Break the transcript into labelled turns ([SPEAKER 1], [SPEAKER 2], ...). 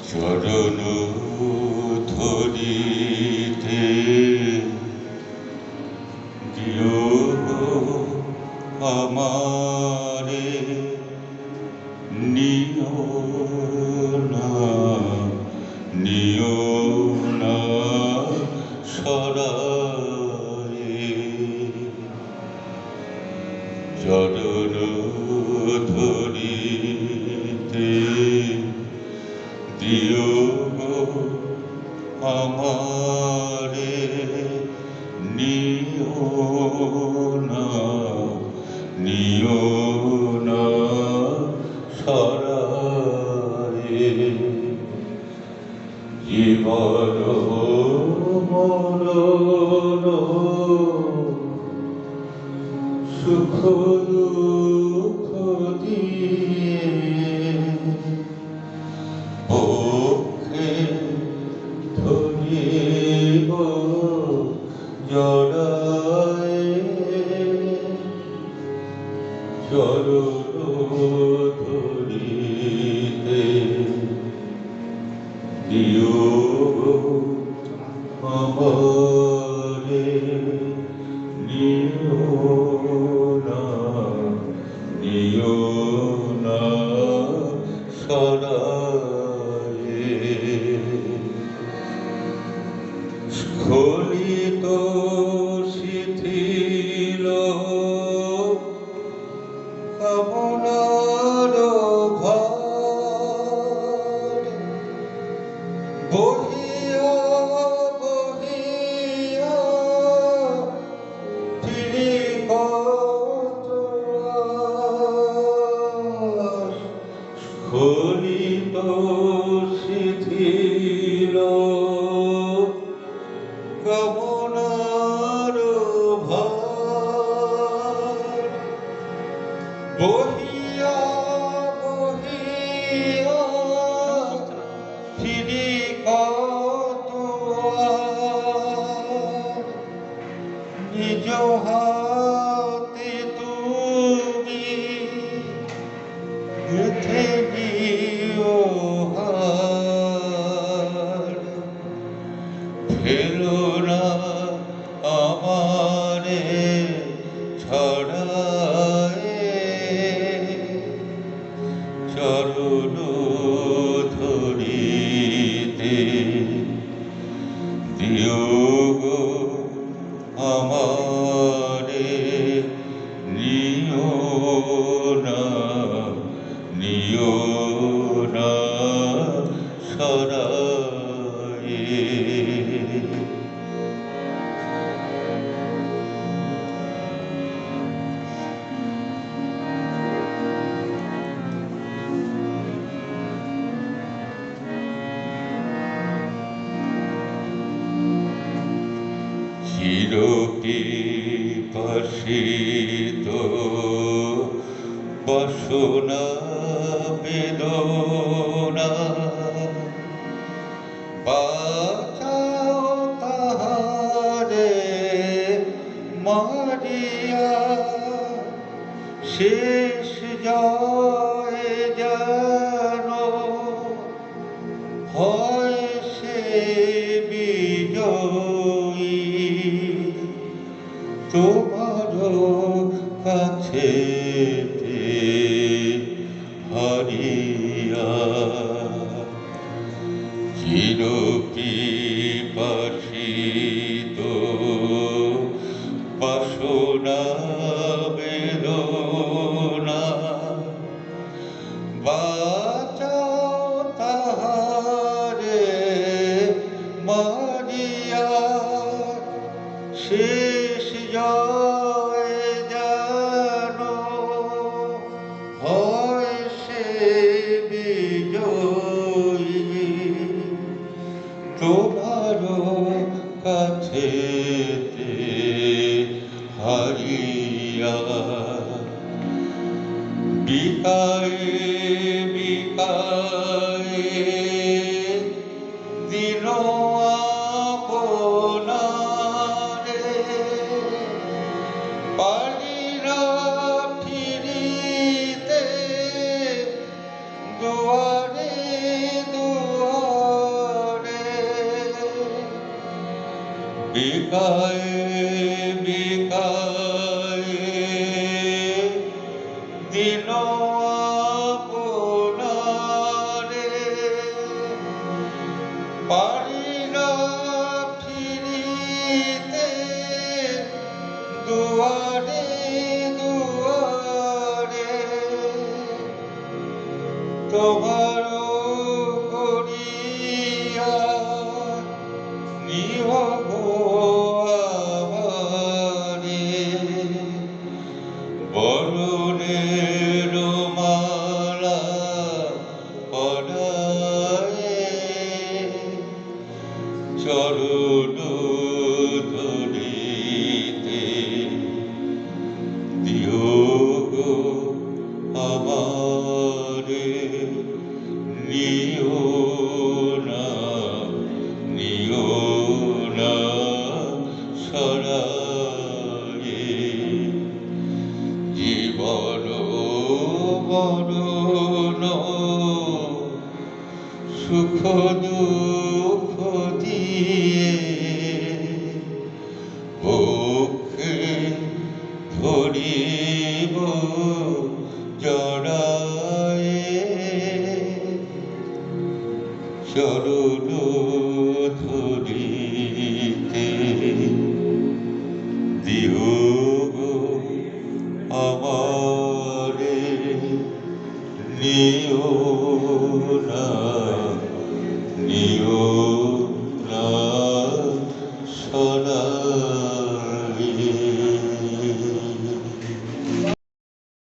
[SPEAKER 1] চরণ ধরিতে দিও আমারে, নিও না সরায়ে। চরণ ধরিতে দিও আমারে, নিও না সরায়ে। জীবন মরণ সুখ দুঃখ দিয়ে পক্ষে ধরিব জড়ায়ে। চরণ ধরিতে দিও আমারে, নিও না সরায়ে। স্খলিত শিথিল কামনার ভার, বহিয়া বহিয়া ফিরি কত আস। স্খলিত শিথিল কামনার ভার, বহিয়া বহিয়া ফিরি কত আর। নিজ হাতে তুমি গেঁথে দিও হার, ফেলো না আমারে ছড়ায়ে। চরণ ধরিতে দিও আমারে, নিও না সরায়ে। চিরপিপাসিত বাসনা বেদনা, বাঁচাও তাহারে মারিয়া। শেষ জয় যেন হয় সে বিজয়ী, তোমার কাছেতে হারিয়া। চিরপিপাসিত বাসনা বেদনা, বাঁচাও তাহারে মারিয়া। শেষ জয় যেন হয় সে বিজয়ী, তোমার কাছেতে হারিয়া। বিকায়ে বিকায়ে দিন আপনারে, পারি না ফিরিতে দুয়ারে দুয়ারে। বিকায়ে বিকায়ে দিন আপনারে পারি না ফিরিতে দুয়ারে দুয়ারে তোমার করিয়া নিহ গো আমারে বরণের মালা পরায়ে চরণ ধরিতে দিও গো আমারে নিও না সরায়ে জীবন মরণ সুখ দুঃখ দিয়ে বুকে ধরিব জড়ায়ে চরণ ধরিতে দিও গো আমারে নিও না